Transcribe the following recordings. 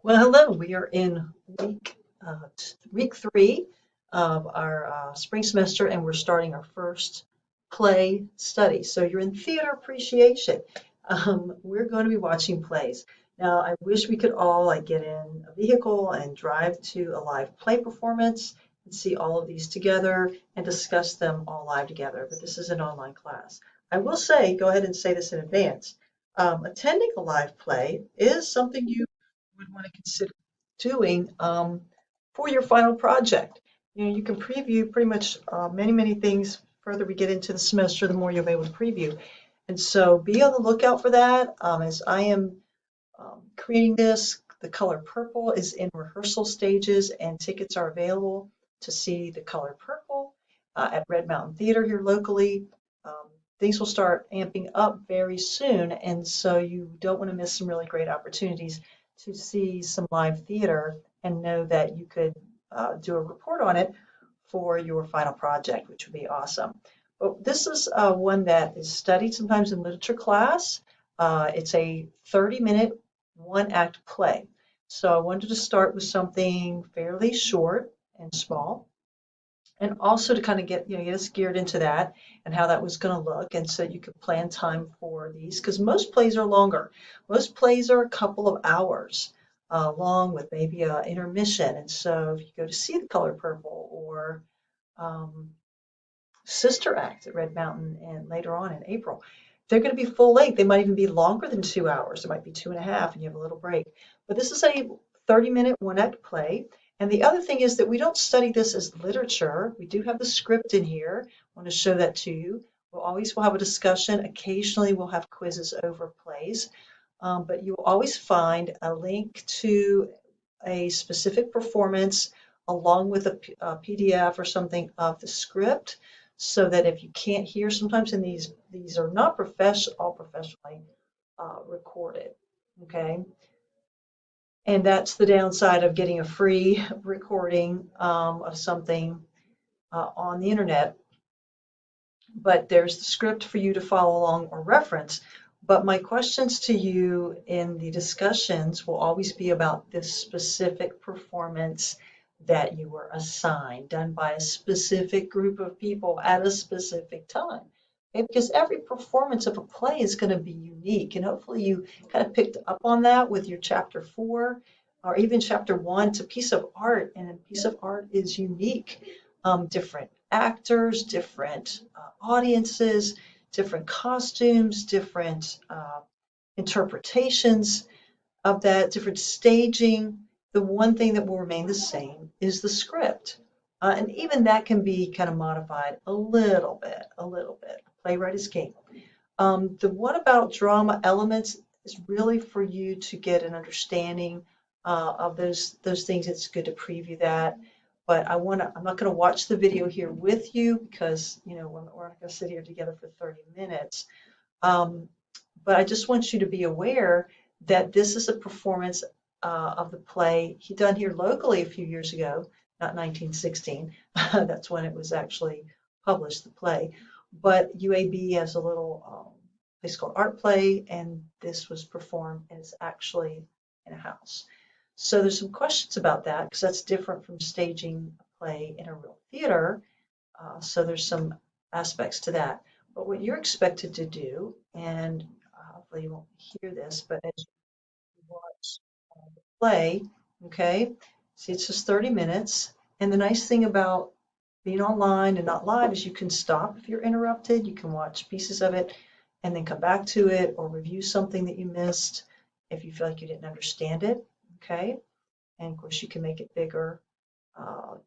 Well, hello. We are in week 3 of our spring semester, and we're starting our first play study. So you're in theater appreciation. We're going to be watching plays. Now, I wish we could all get in a vehicle and drive to a live play performance and see all of these together and discuss them all live together. But this is an online class. I will say, go ahead and say this in advance. Attending a live play is something you would want to consider doing for your final project. You can preview pretty much many things. Further we get into the semester, the more you'll be able to preview. And so be on the lookout for that. As I am creating this, the color purple is in rehearsal stages, and tickets are available to see the color purple at Red Mountain Theater here locally. Um, Things will start amping up very soon, and so you don't want to miss some really great opportunities to see some live theater and know that you could do a report on it for your final project, which would be awesome. But this is one that is studied sometimes in literature class. It's a 30-minute one-act play. So I wanted to start with something fairly short and small, and also to kind of get us geared into that and how that was going to look, and so you could plan time for these because most plays are longer. Most plays are a couple of hours long with maybe an intermission, and so if you go to see The Color Purple or um, Sister Act at Red Mountain and later on in April, they're going to be full length. They might even be longer than 2 hours. It might be 2.5, and you have a little break. But this is a 30-minute one-act play. And the other thing is that we don't study this as literature. We do have the script in here. I want to show that to you. We'll have a discussion. Occasionally, we'll have quizzes over plays. But you'll always find a link to a specific performance along with a PDF or something of the script, so that if you can't hear, sometimes in these are not all professionally recorded, okay? And that's the downside of getting a free recording of something on the internet. But there's the script for you to follow along or reference. But my questions to you in the discussions will always be about this specific performance that you were assigned, done by a specific group of people at a specific time. Okay? Because every performance of a play is going to be unique. And hopefully you kind of picked up on that with your chapter 4 or even chapter 1. It's a piece of art, and a piece of art is unique. Different actors, different audiences, different costumes, different interpretations of that, different staging. The one thing that will remain the same is the script. And even that can be kind of modified a little bit, a little bit. Playwright is king. The What About drama elements is really for you to get an understanding of those things. It's good to preview that. But I'm not going to watch the video here with you because, we're not going to sit here together for 30 minutes. But I just want you to be aware that this is a performance of the play he done here locally a few years ago, not 1916. That's when it was actually published, the play. But UAB has a little place called Art Play, and this was performed and it's actually in a house. So there's some questions about that because that's different from staging a play in a real theater. So there's some aspects to that. But what you're expected to do, and hopefully you won't hear this, but as you watch the play, okay, see it's just 30 minutes. And the nice thing about being online and not live is you can stop if you're interrupted. You can watch pieces of it and then come back to it or review something that you missed if you feel like you didn't understand it, okay? And of course you can make it bigger.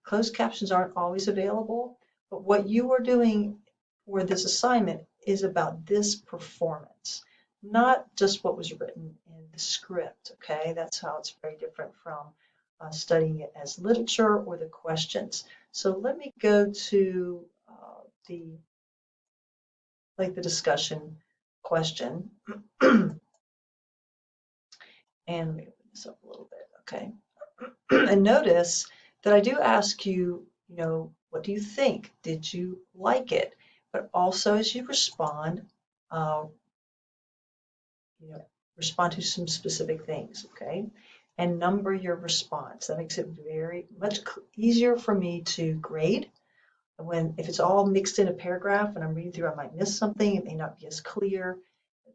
Closed captions aren't always available, but what you are doing for this assignment is about this performance, not just what was written in the script, okay? That's how it's very different from studying it as literature or the questions. So let me go to the discussion question. And let me open this up a little bit, okay? And notice that I do ask you, what do you think? Did you like it? But also as you respond, uh, respond to some specific things, okay? and number your response. That makes it very much easier for me to grade. If it's all mixed in a paragraph and I'm reading through, I might miss something. It may not be as clear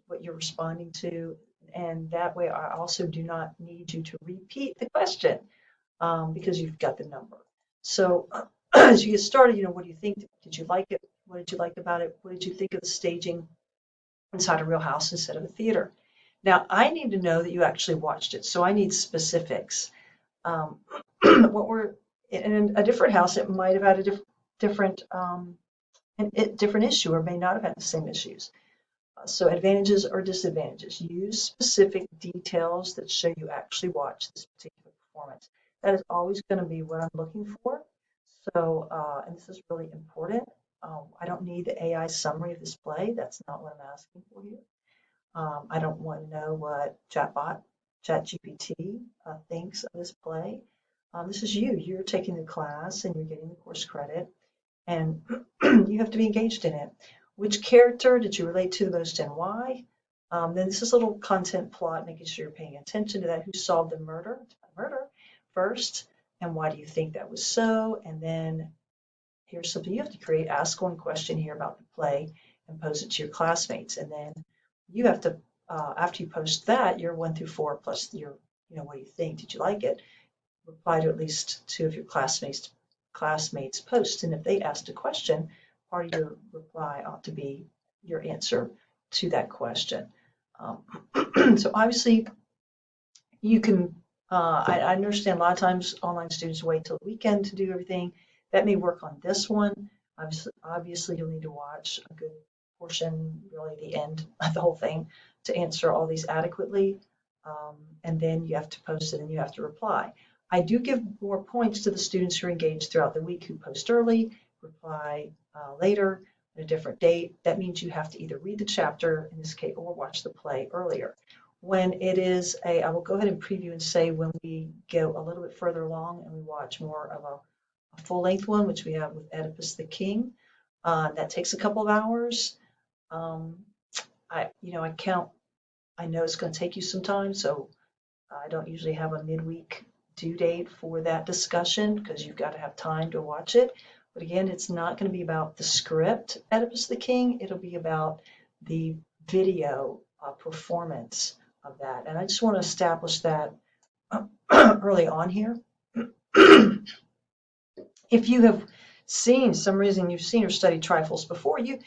what you're responding to. And that way I also do not need you to repeat the question because you've got the number. So as you get started, what do you think? Did you like it? What did you like about it? What did you think of the staging inside a real house instead of a theater? Now, I need to know that you actually watched it, so I need specifics. What were in a different house, it might have had a different different issue, or may not have had the same issues. So advantages or disadvantages. Use specific details that show you actually watched this particular performance. That is always going to be what I'm looking for. So, and this is really important. I don't need the AI summary of this play. That's not what I'm asking for here. I don't want to know what ChatGPT thinks of this play. This is you. You're taking the class and you're getting the course credit, and you have to be engaged in it. Which character did you relate to the most and why? Then this is a little content plot, making sure you're paying attention to that. Who solved the murder first, and why do you think that was so? And then here's something you have to create. Ask one question here about the play and pose it to your classmates. And then you have to, after you post that, your 1 through 4 plus your, what do you think? Did you like it? Reply to at least 2 of your classmates posts. And if they asked a question, part of your reply ought to be your answer to that question. So obviously you can, I understand a lot of times online students wait till the weekend to do everything. That may work on this one. Obviously you'll need to watch a good portion, really the end of the whole thing, to answer all these adequately. And then you have to post it and you have to reply. I do give more points to the students who are engaged throughout the week, who post early, reply later, at a different date. That means you have to either read the chapter, in this case, or watch the play earlier. When it is I will go ahead and preview and say when we go a little bit further along and we watch more of a full-length one, which we have with Oedipus the King, that takes a couple of hours. I know it's going to take you some time, so I don't usually have a midweek due date for that discussion because you've got to have time to watch it. But again, it's not going to be about the script, Oedipus the King. It'll be about the video performance of that. And I just want to establish that early on here. If you have seen, some reason you've seen or studied Trifles before, you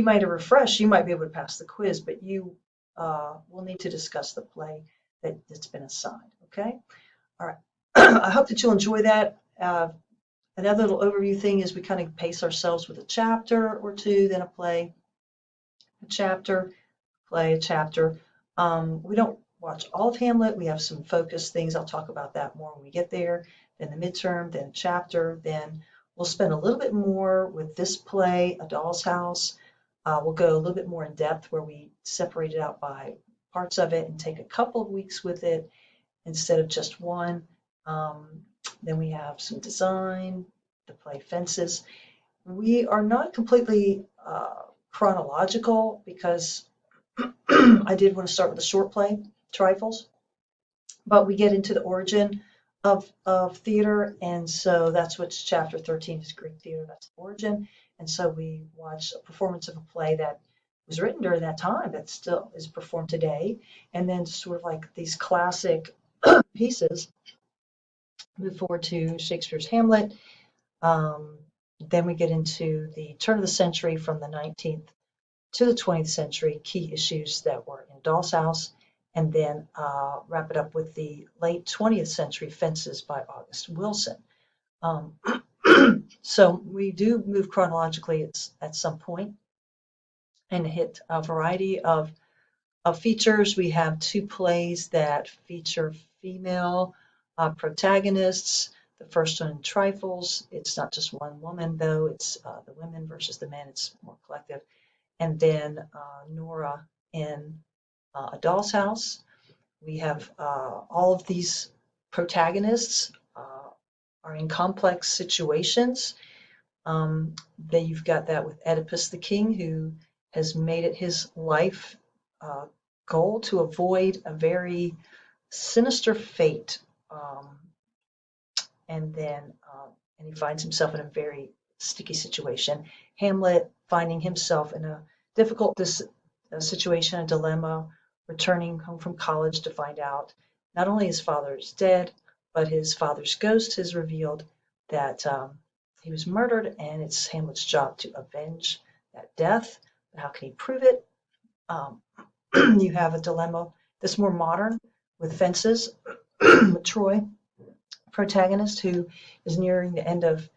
might have refreshed, you might be able to pass the quiz, but you will need to discuss the play that's been assigned, okay? All right, I hope that you'll enjoy that. Another little overview thing is we kind of pace ourselves with a chapter or two, then a play, a chapter, play, a chapter. We don't watch all of Hamlet. We have some focused things. I'll talk about that more when we get there. Then the midterm, then a chapter. Then we'll spend a little bit more with this play, A Doll's House. We'll go a little bit more in depth where we separate it out by parts of it and take a couple of weeks with it instead of just one. Then we have some design, the play Fences. We are not completely chronological because I did want to start with a short play, Trifles, but we get into the origin of theater, and so that's what's chapter 13 is Greek theater, that's the origin. And so we watch a performance of a play that was written during that time that still is performed today, and then sort of like these classic pieces. Move forward to Shakespeare's Hamlet. Then we get into the turn of the century from the 19th to the 20th century, key issues that were in Doll's House, and then wrap it up with the late 20th century Fences by August Wilson. So we do move chronologically at some point and hit a variety of features. We have 2 plays that feature female protagonists. The first one, Trifles. It's not just one woman, though. It's the women versus the men. It's more collective. And then Nora in A Doll's House. We have all of these protagonists are in complex situations. Then you've got that with Oedipus the King, who has made it his life goal to avoid a very sinister fate. And then and he finds himself in a very sticky situation. Hamlet finding himself in a difficult situation, a dilemma, returning home from college to find out not only his father is dead, but his father's ghost has revealed that he was murdered, and it's Hamlet's job to avenge that death. But how can he prove it? You have a dilemma that's more modern with fences, with Troy, protagonist, who is nearing the end of,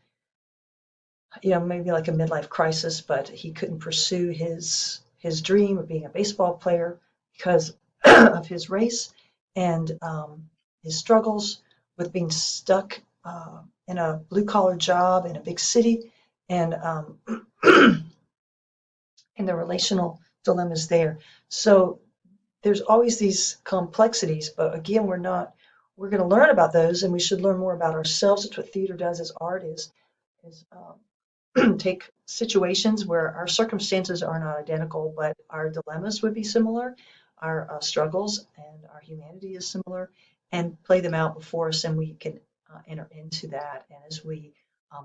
maybe like a midlife crisis, but he couldn't pursue his dream of being a baseball player because of his race and his struggles with being stuck in a blue collar job in a big city, and and the relational dilemmas there. So there's always these complexities, but again, we're going to learn about those, and we should learn more about ourselves. That's what theater does as art is take situations where our circumstances are not identical, but our dilemmas would be similar, our struggles and our humanity is similar, and play them out before us, and we can enter into that. And as we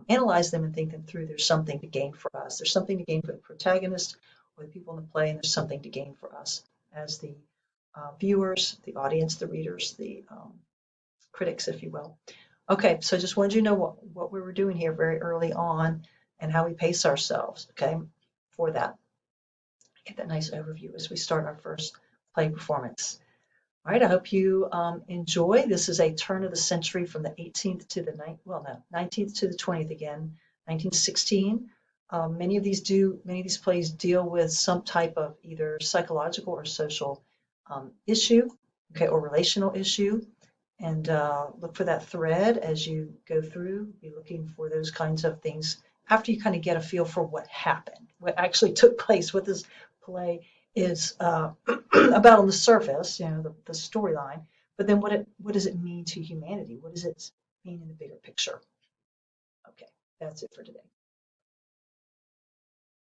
analyze them and think them through, there's something to gain for us. There's something to gain for the protagonist or the people in the play, and there's something to gain for us as the viewers, the audience, the readers, the critics, if you will. Okay, so just wanted you to know what we were doing here very early on and how we pace ourselves, okay, for that. Get that nice overview as we start our first play performance. All right, I hope you enjoy. This is a turn of the century from the 18th to the 19th to the 20th again, 1916. Many of these plays deal with some type of either psychological or social issue, okay, or relational issue. And look for that thread as you go through. Be looking for those kinds of things after you kind of get a feel for what happened, what actually took place, what this play is about on the surface, the storyline. But then what does it mean to humanity? What does it mean in the bigger picture? Okay, that's it for today.